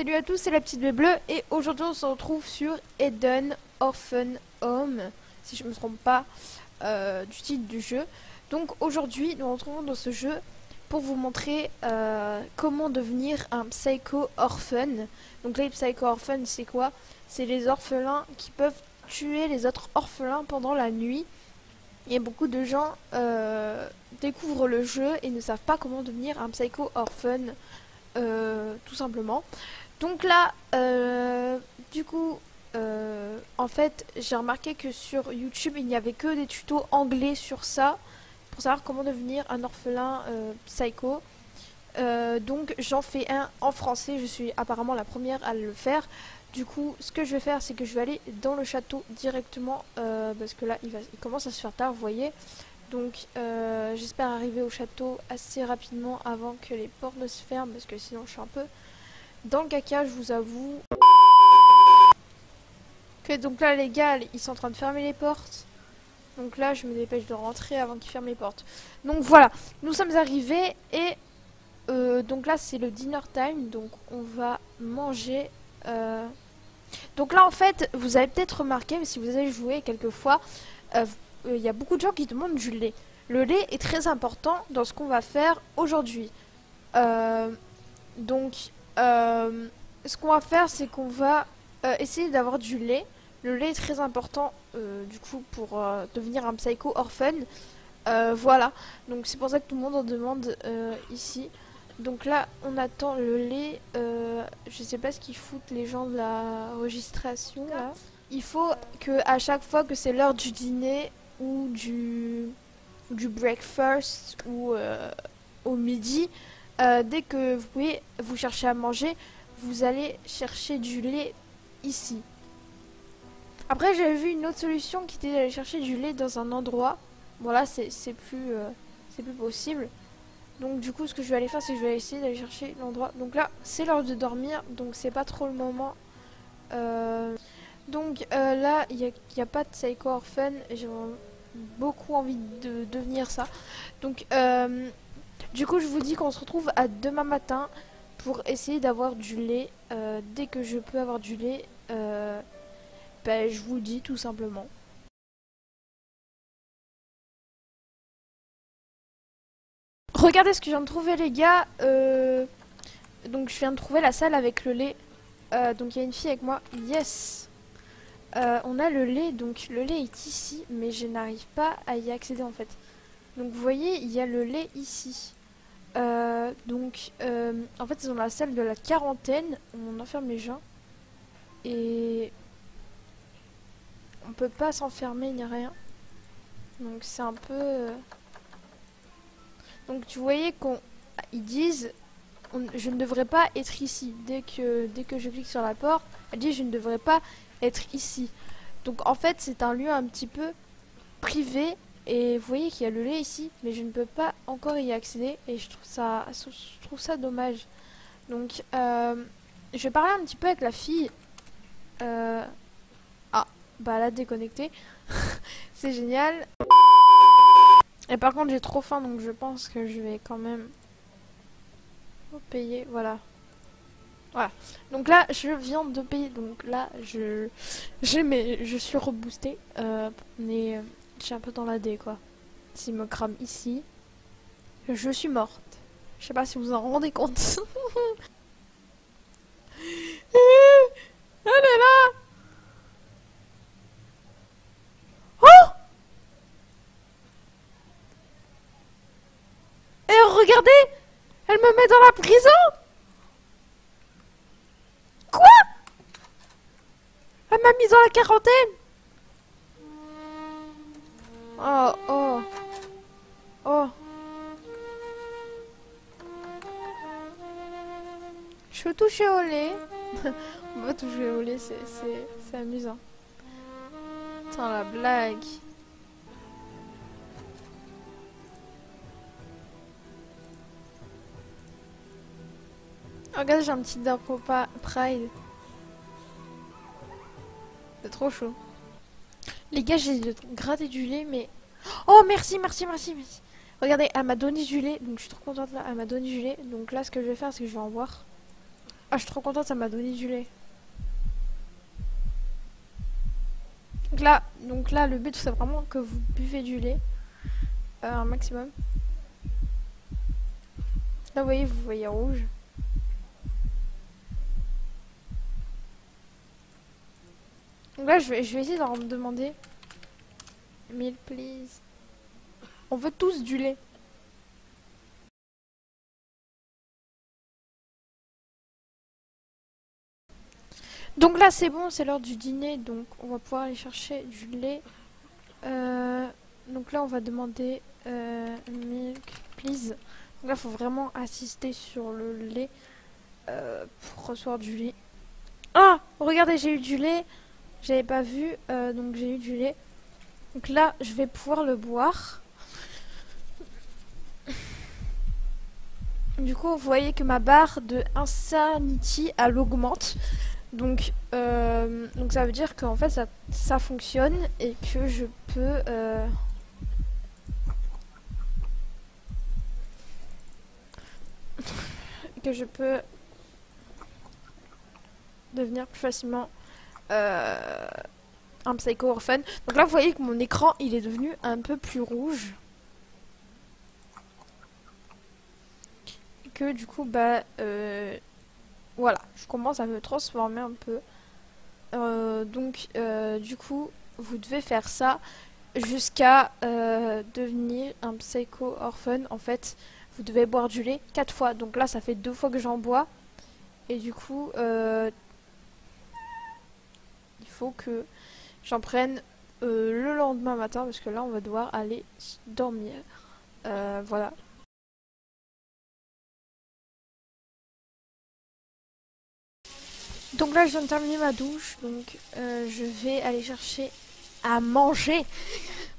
salut à tous, c'est la petite bête bleue et aujourd'hui on se retrouve sur Eden Orphan Home, si je me trompe pas du titre du jeu. Donc aujourd'hui nous nous retrouvons dans ce jeu pour vous montrer comment devenir un Psycho Orphan. Donc les Psycho Orphan c'est quoi? C'est les orphelins qui peuvent tuer les autres orphelins pendant la nuit. Et beaucoup de gens découvrent le jeu et ne savent pas comment devenir un Psycho Orphan. Tout simplement. Donc là, du coup, en fait, j'ai remarqué que sur YouTube, il n'y avait que des tutos anglais sur ça, pour savoir comment devenir un orphelin psycho. Donc j'en fais un en français, je suis apparemment la première à le faire. Du coup, ce que je vais faire, c'est que je vais aller dans le château directement, parce que là, il commence à se faire tard, vous voyez. Donc j'espère arriver au château assez rapidement avant que les portes ne se ferment, parce que sinon je suis un peu dans le caca, je vous avoue. Ok, donc là les gars, ils sont en train de fermer les portes. Donc là je me dépêche de rentrer avant qu'ils ferment les portes. Donc voilà, nous sommes arrivés et donc là c'est le dinner time, donc on va manger. Donc là en fait, vous avez peut-être remarqué, mais si vous avez joué quelques fois, il y a beaucoup de gens qui demandent du lait. Le lait est très important dans ce qu'on va faire aujourd'hui. Donc, ce qu'on va faire, c'est qu'on va essayer d'avoir du lait. Le lait est très important, du coup, pour devenir un psycho orphan. Voilà. Donc, c'est pour ça que tout le monde en demande ici. Donc là, on attend le lait. Je sais pas ce qu'ils foutent les gens de la registration, là. Il faut que à chaque fois que c'est l'heure du dîner ou du breakfast ou au midi, dès que vous pouvez vous chercher à manger, vous allez chercher du lait ici. Après j'avais vu une autre solution qui était d'aller chercher du lait dans un endroit. Bon là c'est plus possible. Donc du coup ce que je vais aller faire, c'est que je vais essayer d'aller chercher l'endroit. Donc là c'est l'heure de dormir, donc c'est pas trop le moment. Donc là, il n'y a pas de Psycho Orphan. J'ai beaucoup envie de devenir ça. Donc, du coup, je vous dis qu'on se retrouve à demain matin pour essayer d'avoir du lait. Dès que je peux avoir du lait, ben, je vous le dis tout simplement. Regardez ce que je viens de trouver, les gars. Donc, je viens de trouver la salle avec le lait. Donc, il y a une fille avec moi. Yes! On a le lait, donc le lait est ici, mais je n'arrive pas à y accéder en fait. Donc vous voyez, il y a le lait ici. En fait, c'est dans la salle de la quarantaine, on enferme les gens. Et on peut pas s'enfermer ni rien. Donc c'est un peu... Donc tu voyais qu'ils disent, je ne devrais pas être ici. Dès que je clique sur la porte, elle dit je ne devrais pas être ici. Donc en fait c'est un lieu un petit peu privé et vous voyez qu'il y a le lait ici, mais je ne peux pas encore y accéder et je trouve ça dommage. Donc je vais parler un petit peu avec la fille. Ah bah elle a déconnecté. C'est génial. Et par contre j'ai trop faim, donc je pense que je vais quand même payer. Voilà. Voilà. Donc là, je viens de payer. Donc là, je suis reboostée. Mais je suis un peu dans la D, quoi. S'il me crame ici, je suis morte. Je sais pas si vous en rendez compte. Elle est là. Oh! Et regardez, elle me met dans la prison. Quoi? Elle m'a mis dans la quarantaine. Oh, oh. Oh. Je veux toucher au lait. On va toucher au lait, c'est amusant. Attends, la blague. Oh, regarde, j'ai un petit Darko Pride. C'est trop chaud. Les gars, j'ai gratté du lait, mais... Oh, merci. Regardez, elle m'a donné du lait, donc je suis trop contente là. Elle m'a donné du lait, donc là, ce que je vais faire, c'est que je vais en boire. Ah, je suis trop contente, ça m'a donné du lait. Donc là, le but, c'est vraiment que vous buvez du lait un maximum. Là, vous voyez rouge. Donc là, je vais essayer de leur demander. Milk, please. On veut tous du lait. Donc là, c'est bon, c'est l'heure du dîner. Donc, on va pouvoir aller chercher du lait. Donc là, on va demander milk, please. Donc là, il faut vraiment assister sur le lait pour recevoir du lait. Ah, regardez, j'ai eu du lait. J'avais pas vu, donc j'ai eu du lait. Donc là, je vais pouvoir le boire. Du coup, vous voyez que ma barre de Insanity, elle augmente. Donc ça veut dire qu'en fait, ça fonctionne et que je peux... que je peux devenir plus facilement un Psycho Orphan. Donc là, vous voyez que mon écran, il est devenu un peu plus rouge. Et que du coup, voilà, je commence à me transformer un peu. Du coup, vous devez faire ça jusqu'à devenir un Psycho Orphan. En fait, vous devez boire du lait 4 fois. Donc là, ça fait 2 fois que j'en bois. Et du coup, il faut que j'en prenne le lendemain matin. Parce que là, on va devoir aller dormir. Voilà. Donc là, je viens de terminer ma douche. Donc, je vais aller chercher à manger.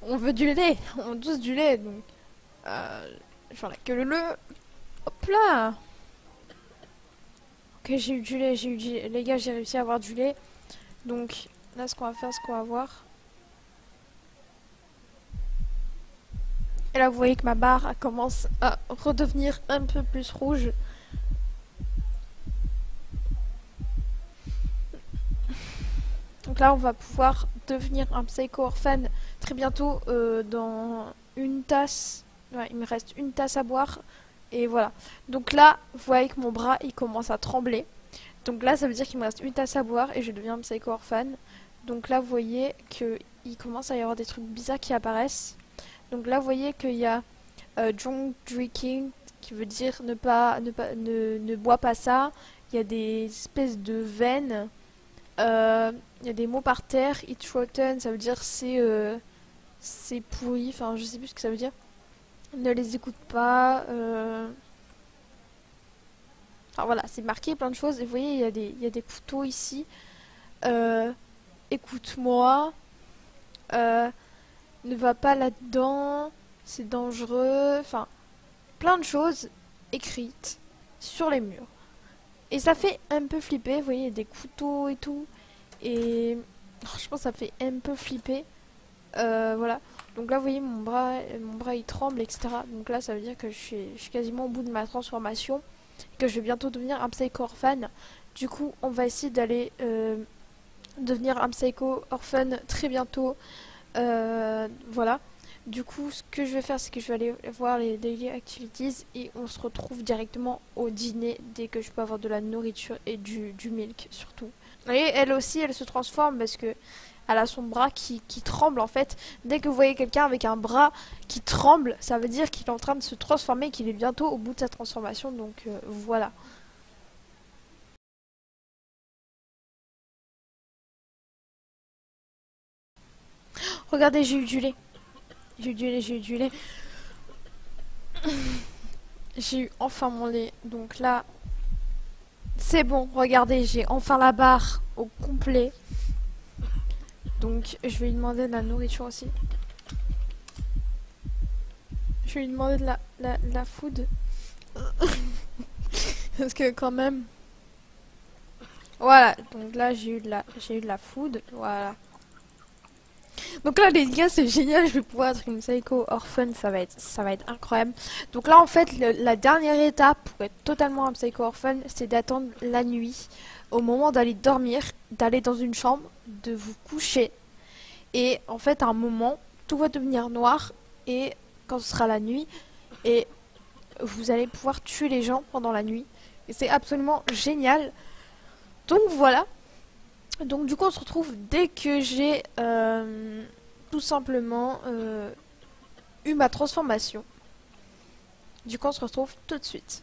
On veut du lait. On veut tous du lait. Donc, j'en ai que le... Hop là. Ok, j'ai eu du lait, j'ai eu du lait. Les gars, j'ai réussi à avoir du lait. Donc, là, ce qu'on va faire, ce qu'on va voir. Et là, vous voyez que ma barre elle commence à redevenir un peu plus rouge. Donc là, on va pouvoir devenir un Psycho Orphan très bientôt dans une tasse. Ouais, il me reste une tasse à boire. Et voilà. Donc là, vous voyez que mon bras, il commence à trembler. Donc là, ça veut dire qu'il me reste une tasse à boire et je deviens un Psycho Orphan. Donc là, vous voyez qu'il commence à y avoir des trucs bizarres qui apparaissent. Donc là, vous voyez qu'il y a drunk drinking, qui veut dire ne bois pas ça. Il y a des espèces de veines. Il y a des mots par terre. It's rotten, ça veut dire c'est pourri. Enfin, je sais plus ce que ça veut dire. Ne les écoute pas. Enfin voilà, c'est marqué plein de choses. Et vous voyez, il y a des couteaux ici. Écoute-moi. Ne va pas là-dedans. C'est dangereux. Enfin, plein de choses écrites sur les murs. Et ça fait un peu flipper. Vous voyez, il y a des couteaux et tout. Et je pense que ça fait un peu flipper. Voilà. Donc là, vous voyez, mon bras il tremble, etc. Donc là, ça veut dire que je suis quasiment au bout de ma transformation. Que je vais bientôt devenir un Psycho Orphan. Du coup, on va essayer d'aller devenir un Psycho Orphan très bientôt. Voilà. Du coup, ce que je vais faire, c'est que je vais aller voir les daily activities et on se retrouve directement au dîner dès que je peux avoir de la nourriture et du milk surtout. Et elle aussi, elle se transforme parce que elle a son bras qui tremble en fait. Dès que vous voyez quelqu'un avec un bras qui tremble, ça veut dire qu'il est en train de se transformer et qu'il est bientôt au bout de sa transformation. Donc voilà. Regardez, j'ai eu du lait. J'ai eu du lait, j'ai eu du lait. J'ai eu enfin mon lait. Donc là, c'est bon. Regardez, j'ai enfin la barre au complet. Donc je vais lui demander de la nourriture aussi. Je vais lui demander de la food. Parce que quand même... Voilà, donc là j'ai eu de la food, voilà. Donc là les gars c'est génial, je vais pouvoir être une psycho orphan, ça va être incroyable. Donc là en fait la dernière étape pour être totalement un psycho orphan, c'est d'attendre la nuit au moment d'aller dormir, d'aller dans une chambre, de vous coucher et en fait à un moment tout va devenir noir et quand ce sera la nuit et vous allez pouvoir tuer les gens pendant la nuit et c'est absolument génial. Donc voilà. Donc du coup on se retrouve dès que j'ai tout simplement eu ma transformation. Du coup on se retrouve tout de suite.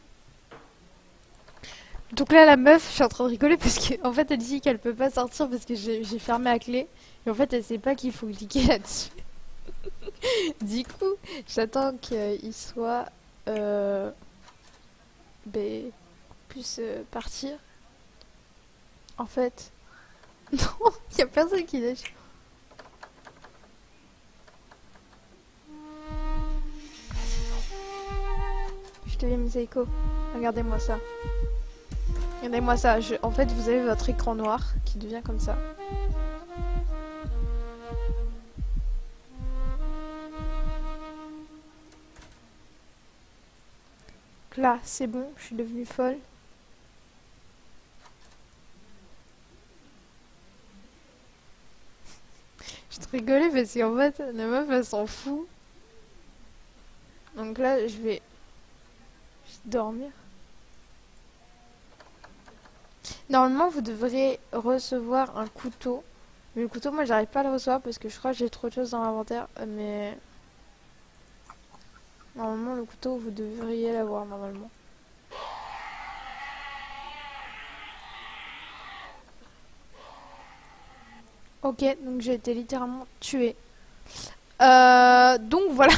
Donc là la meuf, je suis en train de rigoler parce qu'en fait elle dit qu'elle peut pas sortir parce que j'ai fermé la clé. Et en fait elle sait pas qu'il faut cliquer là-dessus. Du coup j'attends qu'il soit ben, puisse partir. En fait, non, il y a personne qui lâche. Je deviens Miseko. Regardez-moi ça. Regardez-moi ça. En fait, vous avez votre écran noir qui devient comme ça. Donc là, c'est bon. Je suis devenue folle. Je te rigolais parce qu'en fait, la meuf, elle s'en fout. Donc là, je vais dormir. Normalement, vous devrez recevoir un couteau. Mais le couteau, moi, j'arrive pas à le recevoir parce que je crois que j'ai trop de choses dans l'inventaire. Mais normalement, le couteau, vous devriez l'avoir normalement. Ok, donc j'ai été littéralement tuée. Donc voilà,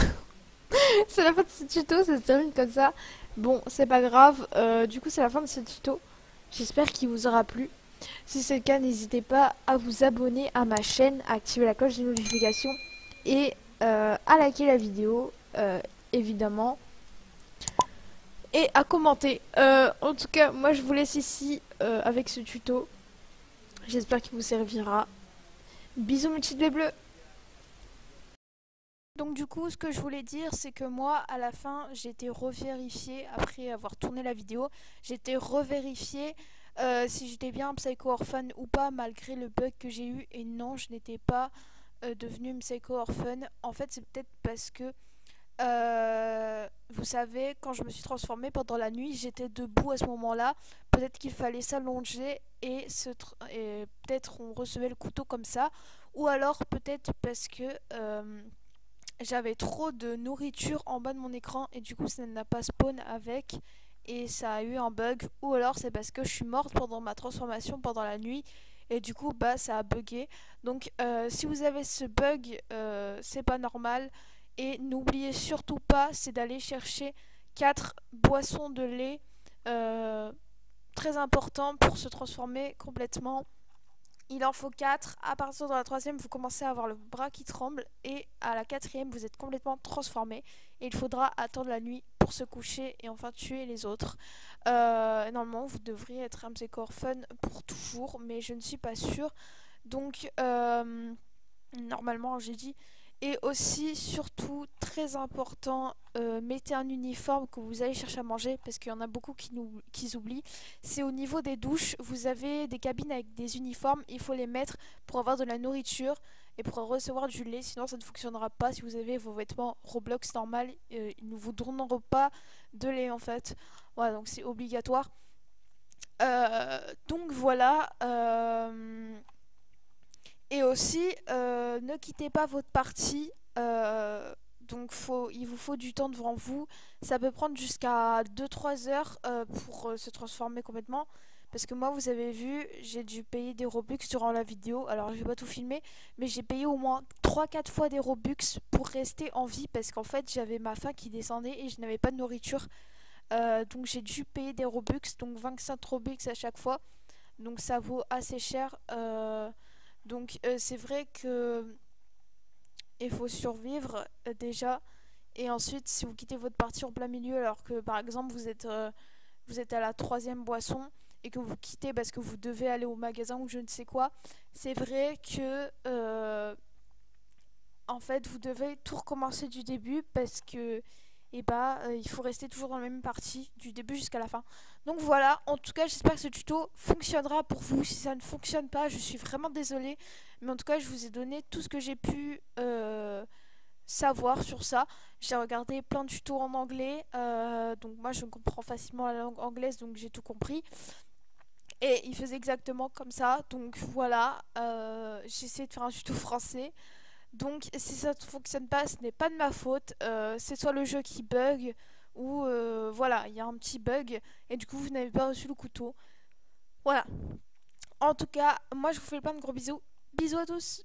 c'est la fin de ce tuto, ça se termine comme ça. Bon, c'est pas grave, du coup c'est la fin de ce tuto. J'espère qu'il vous aura plu. Si c'est le cas, n'hésitez pas à vous abonner à ma chaîne, à activer la cloche des notifications et à liker la vidéo, évidemment. Et à commenter. En tout cas, moi je vous laisse ici avec ce tuto. J'espère qu'il vous servira. Bisous mes petites baies bleues. Donc du coup, ce que je voulais dire, c'est que moi, à la fin, j'ai été revérifiée, après avoir tourné la vidéo, j'ai été revérifiée si j'étais bien Psycho Orphan ou pas, malgré le bug que j'ai eu. Et non, je n'étais pas devenue Psycho Orphan. En fait, c'est peut-être parce que, vous savez, quand je me suis transformée pendant la nuit, j'étais debout à ce moment-là. Peut-être qu'il fallait s'allonger et peut-être on recevait le couteau comme ça. Ou alors peut-être parce que... j'avais trop de nourriture en bas de mon écran et du coup ça n'a pas spawn avec et ça a eu un bug, ou alors c'est parce que je suis morte pendant ma transformation pendant la nuit et du coup bah ça a bugué. Donc si vous avez ce bug, c'est pas normal et n'oubliez surtout pas, c'est d'aller chercher 4 boissons de lait, euh, très important pour se transformer complètement. Il en faut 4. À partir de la troisième, vous commencez à avoir le bras qui tremble. Et à la quatrième, vous êtes complètement transformé. Et il faudra attendre la nuit pour se coucher et enfin tuer les autres. Normalement, vous devriez être un psycho fun pour toujours. Mais je ne suis pas sûre. Donc, normalement, j'ai dit. Et aussi, surtout, très important, mettez un uniforme que vous allez chercher à manger, parce qu'il y en a beaucoup qui oublient. C'est au niveau des douches, vous avez des cabines avec des uniformes, il faut les mettre pour avoir de la nourriture et pour recevoir du lait, sinon ça ne fonctionnera pas. Si vous avez vos vêtements Roblox normal, ils ne vous donneront pas de lait en fait. Voilà, donc c'est obligatoire. Donc voilà. Et aussi, ne quittez pas votre partie. Donc il vous faut du temps devant vous. Ça peut prendre jusqu'à 2-3 heures pour se transformer complètement. Parce que moi, vous avez vu, j'ai dû payer des Robux durant la vidéo. Alors, j'ai pas tout filmé, mais j'ai payé au moins 3-4 fois des Robux pour rester en vie. Parce qu'en fait, j'avais ma faim qui descendait et je n'avais pas de nourriture. Donc, j'ai dû payer des Robux, donc 25 Robux à chaque fois. Donc, ça vaut assez cher. Donc c'est vrai que il faut survivre déjà, et ensuite si vous quittez votre partie en plein milieu alors que par exemple vous êtes à la troisième boisson et que vous quittez parce que vous devez aller au magasin ou je ne sais quoi, c'est vrai que en fait, vous devez tout recommencer du début parce que il faut rester toujours dans la même partie du début jusqu'à la fin. Donc voilà, en tout cas, j'espère que ce tuto fonctionnera pour vous. Si ça ne fonctionne pas, je suis vraiment désolée. Mais en tout cas, je vous ai donné tout ce que j'ai pu savoir sur ça. J'ai regardé plein de tutos en anglais. Donc moi, je comprends facilement la langue anglaise, donc j'ai tout compris. Et il faisait exactement comme ça. Donc voilà, j'ai essayé de faire un tuto français. Donc si ça ne fonctionne pas, ce n'est pas de ma faute. C'est soit le jeu qui bug ou voilà, il y a un petit bug et du coup vous n'avez pas reçu le couteau. Voilà. En tout cas, moi je vous fais plein de gros bisous. Bisous à tous.